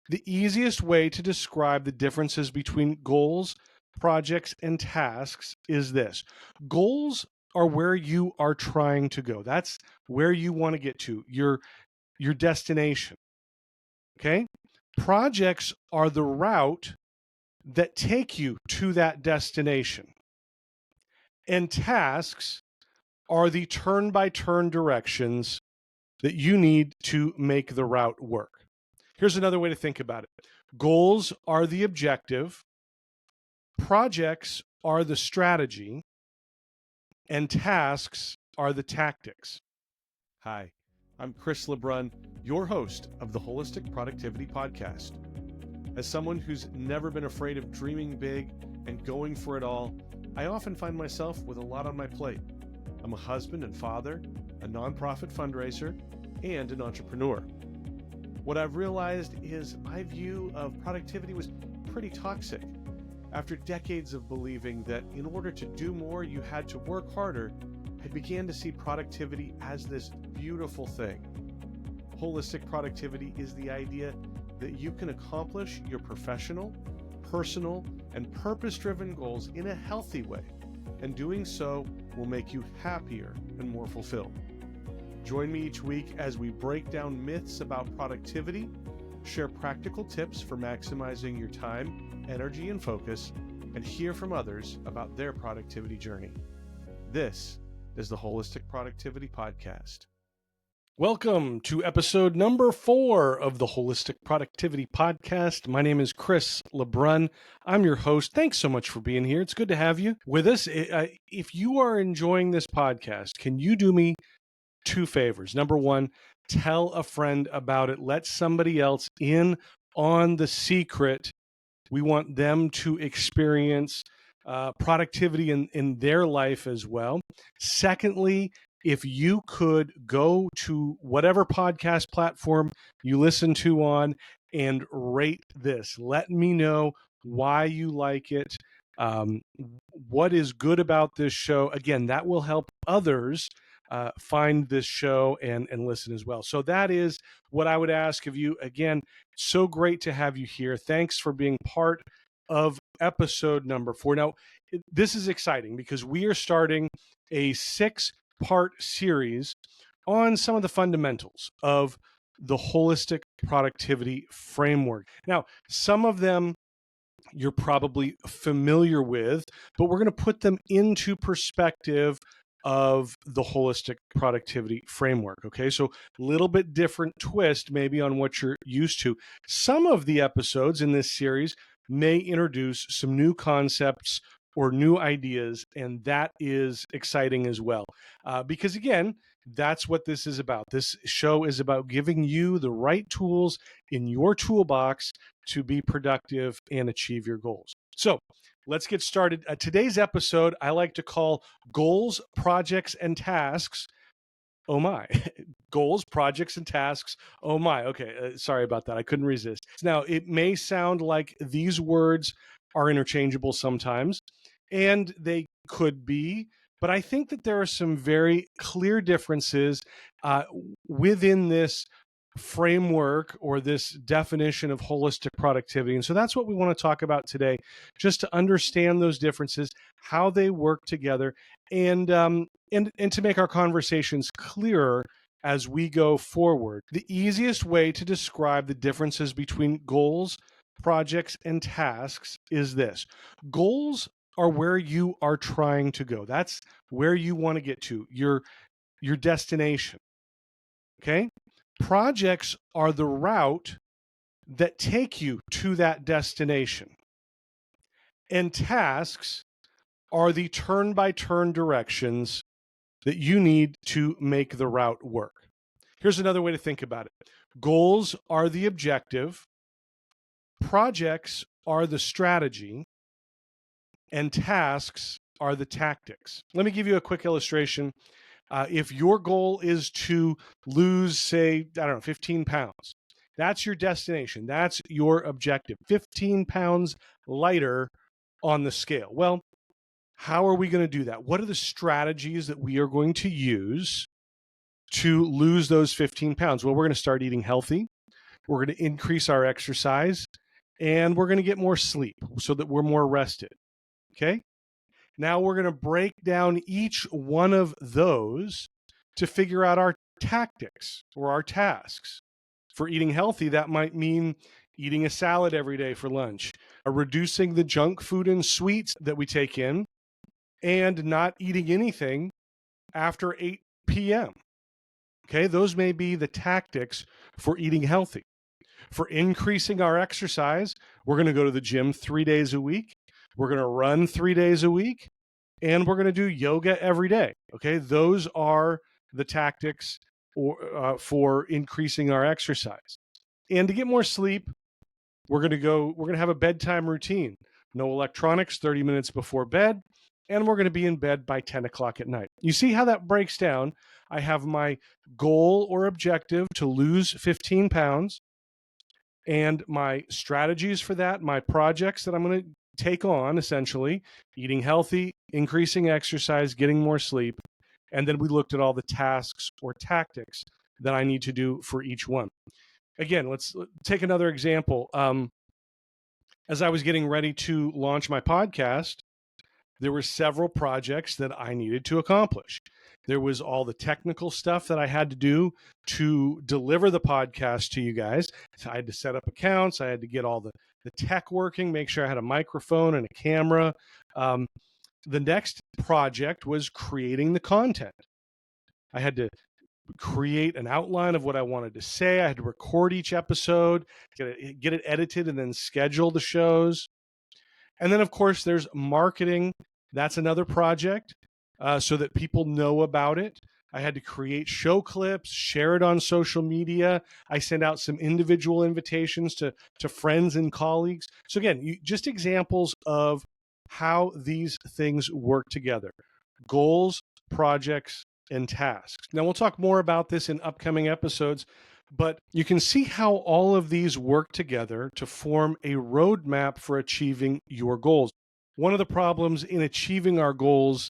The easiest way to describe the differences between goals, projects, and tasks is this. Goals are where you are trying to go. That's where you want to get to, your destination. Okay? Projects are the route that take you to that destination. And tasks are the turn-by-turn directions that you need to make the route work. Here's another way to think about it. Goals are the objective, projects are the strategy, and tasks are the tactics. Hi, I'm Chris LeBrun, your host of the Holistic Productivity Podcast. As someone who's never been afraid of dreaming big and going for it all, I often find myself with a lot on my plate. I'm a husband and father, a nonprofit fundraiser, and an entrepreneur. What I've realized is my view of productivity was pretty toxic. After decades of believing that in order to do more, you had to work harder, I began to see productivity as this beautiful thing. Holistic productivity is the idea that you can accomplish your professional, personal, and purpose-driven goals in a healthy way, and doing so will make you happier and more fulfilled. Join me each week as we break down myths about productivity, share practical tips for maximizing your time, energy, and focus, and hear from others about their productivity journey. This is the Holistic Productivity Podcast. Welcome to episode number 4 of the Holistic Productivity Podcast. My name is Chris LeBrun. I'm your host. Thanks so much for being here. It's good to have you with us. If you are enjoying this podcast, can you do me 2 favors? Number 1, tell a friend about it. Let somebody else in on the secret. We want them to experience productivity in their life as well. Secondly, if you could go to whatever podcast platform you listen to on and rate this, let me know why you like it, what is good about this show. Again, that will help others find this show and listen as well. So that is what I would ask of you. Again, so great to have you here. Thanks for being part of episode number 4. Now, this is exciting because we are starting a 6-part series on some of the fundamentals of the holistic productivity framework. Now, some of them you're probably familiar with, but we're going to put them into perspective of the holistic productivity framework. Okay, so a little bit different twist maybe on what you're used to. Some of the episodes in this series may introduce some new concepts or new ideas, and that is exciting as well. Because again, that's what this is about. This show is about giving you the right tools in your toolbox to be productive and achieve your goals. So let's get started. Today's episode I like to call Goals, Projects, and Tasks. Oh my. Goals, projects, and tasks. Oh my. Okay, sorry about that. I couldn't resist. Now, it may sound like these words are interchangeable sometimes, and they could be, but I think that there are some very clear differences within this framework or this definition of holistic productivity. And so that's what we want to talk about today, just to understand those differences, how they work together, and to make our conversations clearer as we go forward. The easiest way to describe the differences between goals, projects, and tasks is this. Goals are where you are trying to go. That's where you want to get to, your destination. Okay? Projects are the route that take you to that destination. And tasks are the turn-by-turn directions that you need to make the route work. Here's another way to think about it. Goals are the objective, projects are the strategy, and tasks are the tactics. Let me give you a quick illustration. If your goal is to lose, say, 15 pounds, that's your destination. That's your objective. 15 pounds lighter on the scale. Well, how are we going to do that? What are the strategies that we are going to use to lose those 15 pounds? Well, we're going to start eating healthy. we're going to increase our exercise, and we're going to get more sleep so that we're more rested. Okay? Now we're going to break down each one of those to figure out our tactics or our tasks. For eating healthy, that might mean eating a salad every day for lunch, reducing the junk food and sweets that we take in, and not eating anything after 8 p.m. Okay, those may be the tactics for eating healthy. For increasing our exercise, we're going to go to the gym 3 days a week. We're going to run 3 days a week, and we're going to do yoga every day. Okay, those are the tactics for increasing our exercise. And to get more sleep, we're going to have a bedtime routine. No electronics 30 minutes before bed, and we're going to be in bed by 10 o'clock at night. You see how that breaks down? I have my goal or objective to lose 15 pounds, and my strategies for that, my projects that I'm going to take on, essentially, eating healthy, increasing exercise, getting more sleep. And then we looked at all the tasks or tactics that I need to do for each one. Again, let's take another example. As I was getting ready to launch my podcast, there were several projects that I needed to accomplish. There was all the technical stuff that I had to do to deliver the podcast to you guys. So I had to set up accounts. I had to get all the tech working, make sure I had a microphone and a camera. The next project was creating the content. I had to create an outline of what I wanted to say. I had to record each episode, get it edited, and then schedule the shows. And then, of course, there's marketing. That's another project so that people know about it. I had to create show clips, share it on social media. I send out some individual invitations to friends and colleagues. So again, just examples of how these things work together. Goals, projects, and tasks. Now, we'll talk more about this in upcoming episodes, but you can see how all of these work together to form a roadmap for achieving your goals. One of the problems in achieving our goals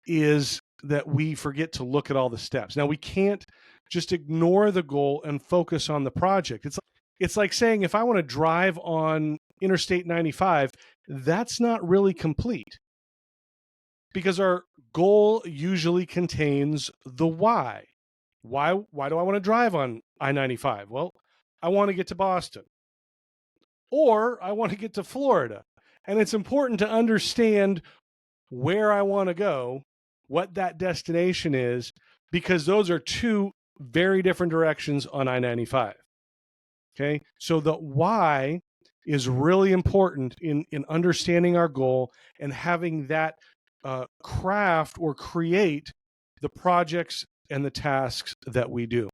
is that we forget to look at all the steps. Now, we can't just ignore the goal and focus on the project. It's like saying, if I want to drive on Interstate 95, that's not really complete, because our goal usually contains the why. Why do I want to drive on I-95? Well, I want to get to Boston, or I want to get to Florida. And it's important to understand where I want to go, what that destination is, because those are two very different directions on I-95. Okay, so the why is really important in understanding our goal and having that craft or create the projects and the tasks that we do.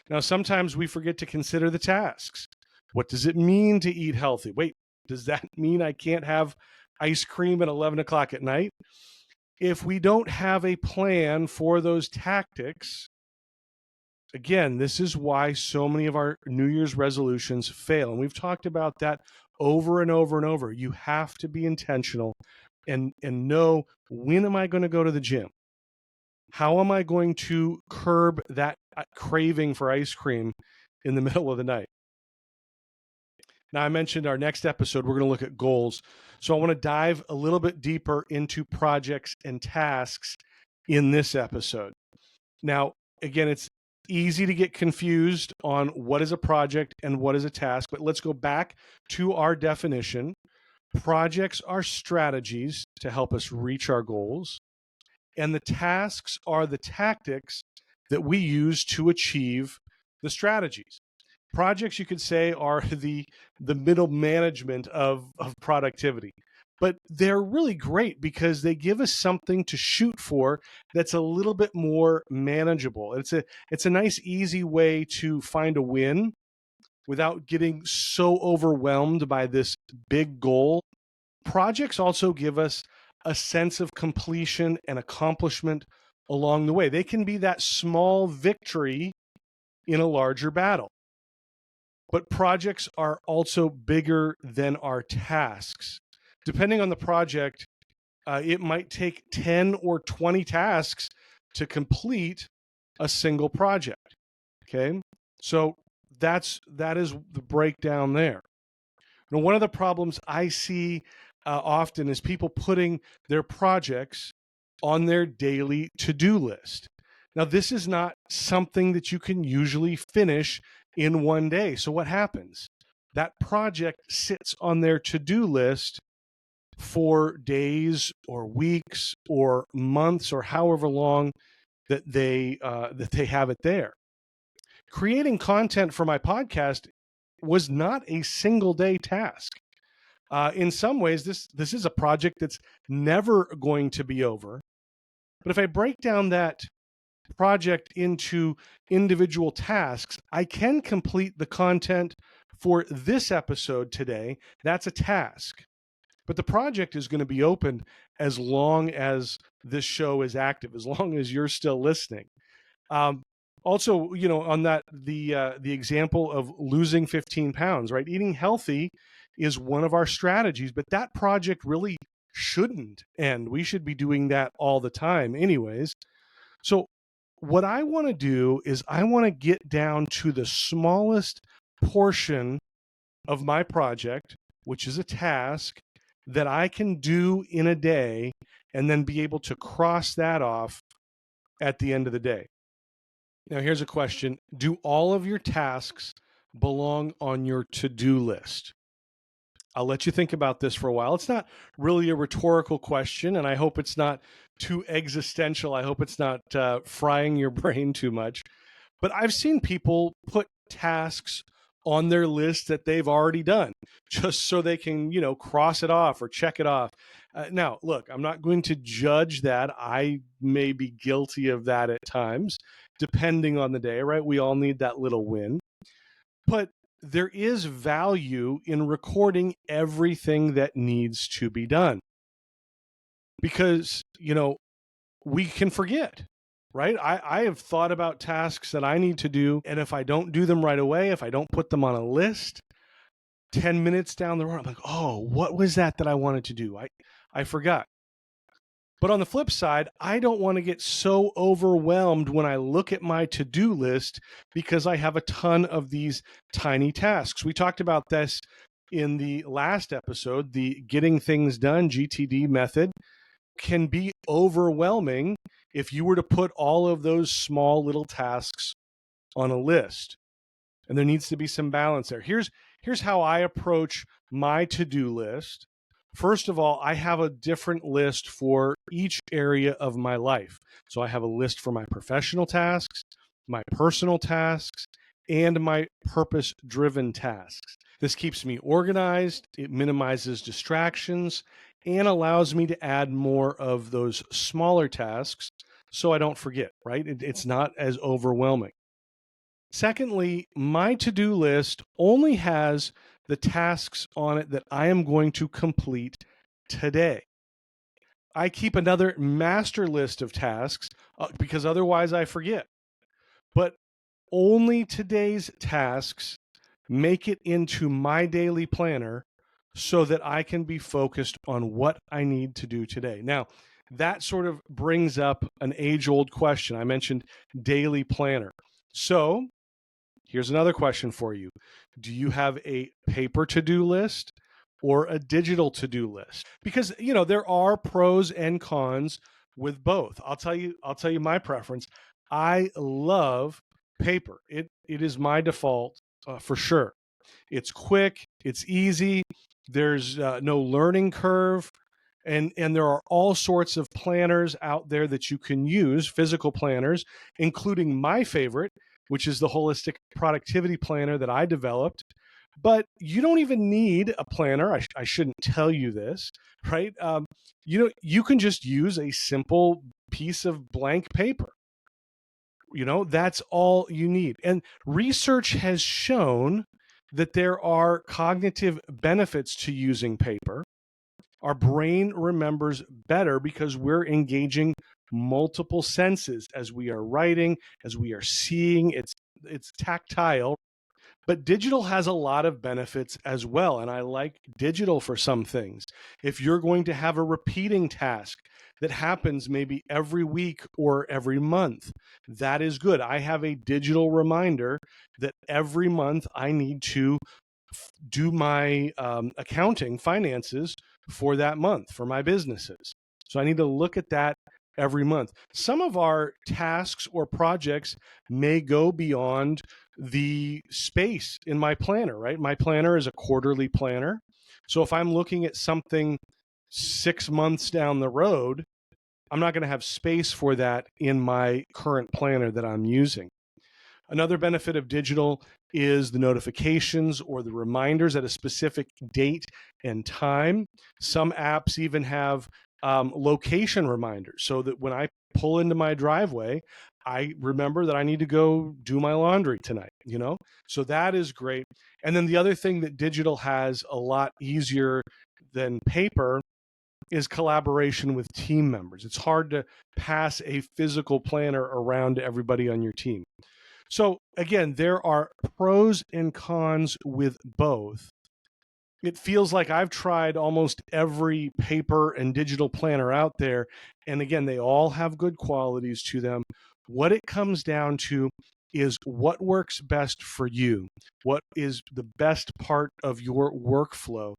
Now, sometimes we forget to consider the tasks. What does it mean to eat healthy? Wait, does that mean I can't have ice cream at 11 o'clock at night? If we don't have a plan for those tactics, again, this is why so many of our New Year's resolutions fail. And we've talked about that over and over and over. You have to be intentional and know, when am I going to go to the gym? How am I going to curb that craving for ice cream in the middle of the night? Now, I mentioned our next episode, we're going to look at goals. So I want to dive a little bit deeper into projects and tasks in this episode. Now, again, it's easy to get confused on what is a project and what is a task, but let's go back to our definition. Projects are strategies to help us reach our goals, and the tasks are the tactics that we use to achieve the strategies. Projects, you could say, are the middle management of productivity. But they're really great because they give us something to shoot for that's a little bit more manageable. It's a nice, easy way to find a win without getting so overwhelmed by this big goal. Projects also give us a sense of completion and accomplishment along the way. They can be that small victory in a larger battle. But projects are also bigger than our tasks. Depending on the project, it might take 10 or 20 tasks to complete a single project. Okay, so that is the breakdown there. Now, one of the problems I see often is people putting their projects on their daily to-do list. Now, this is not something that you can usually finish in one day. So what happens? That project sits on their to-do list for days or weeks or months or however long that they have it there. Creating content for my podcast was not a single day task. In some ways, this is a project that's never going to be over. But if I break down that project into individual tasks, I can complete the content for this episode today. That's a task. But the project is going to be open as long as this show is active, as long as you're still listening. Also, on that the example of losing 15 pounds, right? Eating healthy is one of our strategies, but that project really shouldn't end. We should be doing that all the time anyways. So what I want to do is I want to get down to the smallest portion of my project, which is a task that I can do in a day, and then be able to cross that off at the end of the day. Now, here's a question. Do all of your tasks belong on your to-do list? I'll let you think about this for a while. It's not really a rhetorical question, and I hope it's not too existential. I hope it's not frying your brain too much. But I've seen people put tasks on their list that they've already done just so they can, cross it off or check it off. Now, look, I'm not going to judge that. I may be guilty of that at times, depending on the day, right? We all need that little win. But there is value in recording everything that needs to be done because, we can forget, right? I have thought about tasks that I need to do. And if I don't do them right away, if I don't put them on a list, 10 minutes down the road, I'm like, oh, what was that I wanted to do? I forgot. But on the flip side, I don't want to get so overwhelmed when I look at my to-do list because I have a ton of these tiny tasks. We talked about this in the last episode. The getting things done, GTD method, can be overwhelming if you were to put all of those small little tasks on a list. And there needs to be some balance there. Here's how I approach my to-do list. First of all, I have a different list for each area of my life. So I have a list for my professional tasks, my personal tasks, and my purpose-driven tasks. This keeps me organized, it minimizes distractions, and allows me to add more of those smaller tasks so I don't forget, right? It's not as overwhelming. Secondly, my to-do list only has the tasks on it that I am going to complete today. I keep another master list of tasks because otherwise I forget. But only today's tasks make it into my daily planner so that I can be focused on what I need to do today. Now, that sort of brings up an age-old question. I mentioned daily planner. So here's another question for you. Do you have a paper to-do list or a digital to-do list? Because, there are pros and cons with both. I'll tell you my preference. I love paper. It is my default for sure. It's quick, it's easy, there's no learning curve, and there are all sorts of planners out there that you can use, physical planners, including my favorite, which is the Holistic Productivity Planner that I developed. But you don't even need a planner. I shouldn't tell you this, right? You can just use a simple piece of blank paper. That's all you need. And research has shown that there are cognitive benefits to using paper. Our brain remembers better because we're engaging multiple senses as we are writing, as we are seeing. It's tactile. But digital has a lot of benefits as well, and I like digital for some things. If you're going to have a repeating task that happens maybe every week or every month, that is good. I have a digital reminder that every month I need to do my accounting, finances for that month for my businesses. So I need to look at that every month. Some of our tasks or projects may go beyond the space in my planner, right? My planner is a quarterly planner. So if I'm looking at something 6 months down the road, I'm not going to have space for that in my current planner that I'm using. Another benefit of digital is the notifications or the reminders at a specific date and time. Some apps even have location reminders so that when I pull into my driveway, I remember that I need to go do my laundry tonight, you know? So that is great. And then the other thing that digital has a lot easier than paper is collaboration with team members. It's hard to pass a physical planner around to everybody on your team. So again, there are pros and cons with both. It feels like I've tried almost every paper and digital planner out there. And again, they all have good qualities to them. What it comes down to is what works best for you, what is the best part of your workflow,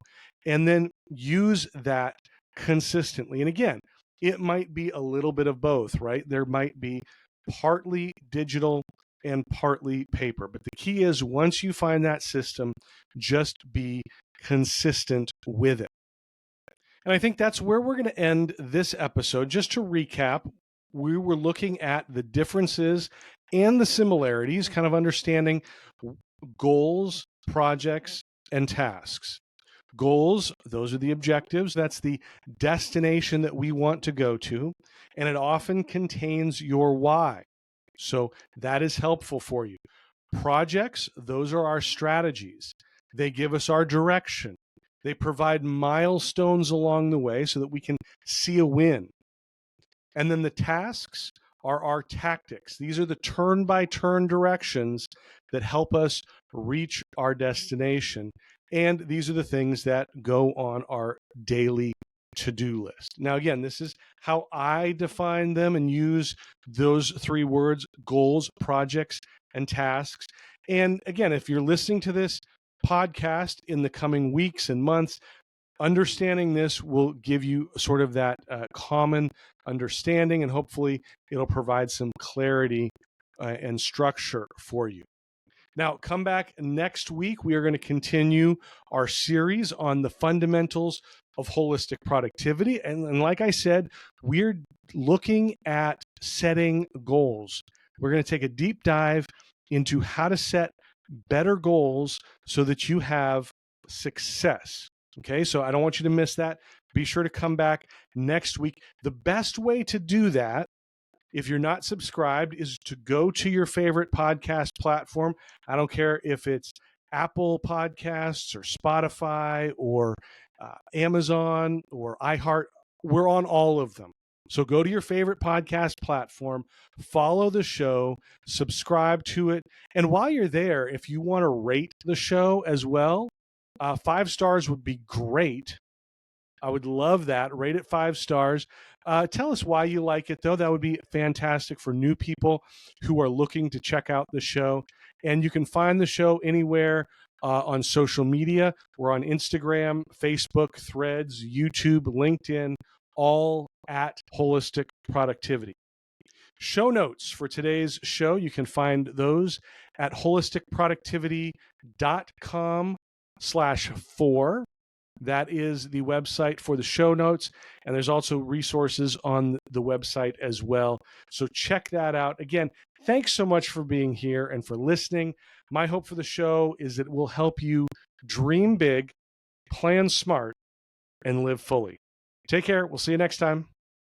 and then use that consistently. And again, it might be a little bit of both, right? There might be partly digital and partly paper. But the key is once you find that system, just be consistent with it. And I think that's where we're going to end this episode. Just to recap, we were looking at the differences and the similarities, kind of understanding goals, projects, and tasks. Goals, those are the objectives. That's the destination that we want to go to. And it often contains your why. So that is helpful for you. Projects, those are our strategies. They give us our direction. They provide milestones along the way so that we can see a win. And then the tasks are our tactics. These are the turn-by-turn directions that help us reach our destination. And these are the things that go on our daily to-do list. Now, again, this is how I define them and use those three words: goals, projects, and tasks. And again, if you're listening to this podcast in the coming weeks and months, understanding this will give you sort of that common understanding, and hopefully it'll provide some clarity and structure for you. Now, come back next week. We are going to continue our series on the fundamentals of holistic productivity. And like I said, we're looking at setting goals. We're going to take a deep dive into how to set better goals so that you have success. Okay, so I don't want you to miss that. Be sure to come back next week. The best way to do that, if you're not subscribed, is to go to your favorite podcast platform. I don't care if it's Apple Podcasts or Spotify or Amazon or iHeart. We're on all of them. So go to your favorite podcast platform, follow the show, subscribe to it. And while you're there, if you want to rate the show as well, 5 stars would be great. I would love that. Rate it 5 stars. Tell us why you like it, though. That would be fantastic for new people who are looking to check out the show. And you can find the show anywhere on social media. We're on Instagram, Facebook, Threads, YouTube, LinkedIn, all at Holistic Productivity. Show notes for today's show, you can find those at holisticproductivity.com/4. That is the website for the show notes. And there's also resources on the website as well. So check that out. Again, thanks so much for being here and for listening. My hope for the show is that it will help you dream big, plan smart, and live fully. Take care. We'll see you next time.